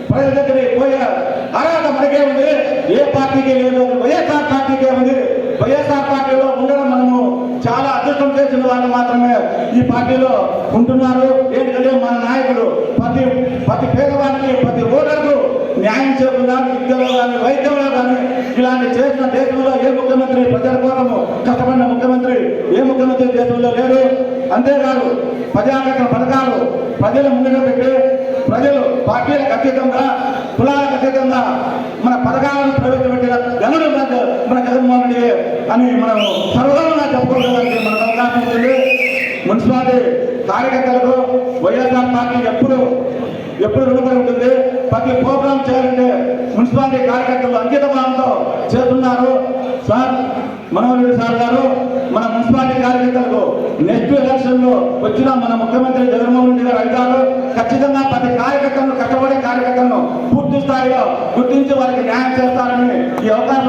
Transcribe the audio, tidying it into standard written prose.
ప్రజల దగ్గరికి పోయే అర్హత మనకే ఉంది, ఏ పార్టీకి లేదు, వైఎస్ఆర్ పార్టీకే ఉంది. వైఎస్ఆర్ పార్టీలో ఉండడం మనము చాలా అదృష్టం చేసిన వాళ్ళు మాత్రమే ఈ పార్టీలో ఉంటున్నారు. ఏంటంటే మన నాయకుడు ప్రతి పేదవాడికి ప్రతి ఓటర్కు న్యాయం చేయడానికి విద్యలో కానీ వైద్యంలో కానీ ఇలాంటి చేసిన దేశంలో ఏ ముఖ్యమంత్రి ప్రజల కోసము కష్టపడిన ముఖ్యమంత్రి ఏ ముఖ్యమంత్రి దేశంలో లేరు. అంతేకాదు ప్రజాకరణ పథకాలు ప్రజల ముందుగా పెట్టి ప్రజలు పార్టీలకు అతీతంగా కులాలకు అతీతంగా మన పథకాలను ప్రవేశపెట్టిన ఘనుడు మన జగన్మోహన్ రెడ్డి అని మనం సర్వంగా చెప్పుకోవడానికి మనకు అవకాశం ఉంటుంది. మున్సిపాలిటీ కార్యకర్తలకు వైఎస్ఆర్ పార్టీ ఎప్పుడు రుణపడి ఉంటుంది. ప్రతి ప్రోగ్రాం చేయాలంటే మున్సిపాలిటీ కార్యకర్తలు అంకిత భావంతో చేస్తున్నారు. సార్ మనోహర్ రెడ్డి సార్ గారు మన మున్సిపాలిటీ కార్యకర్తలకు నెక్స్ట్ ఎలక్షన్ లో వచ్చిన మన ముఖ్యమంత్రి జగన్మోహన్ రెడ్డి గారు అడిగారు, ఖచ్చితంగా ప్రతి కార్యకర్తలను కష్టపడే కార్యకర్తలను పూర్తి స్థాయిలో గుర్తించి వారికి న్యాయం చేస్తారని ఈ అవకాశం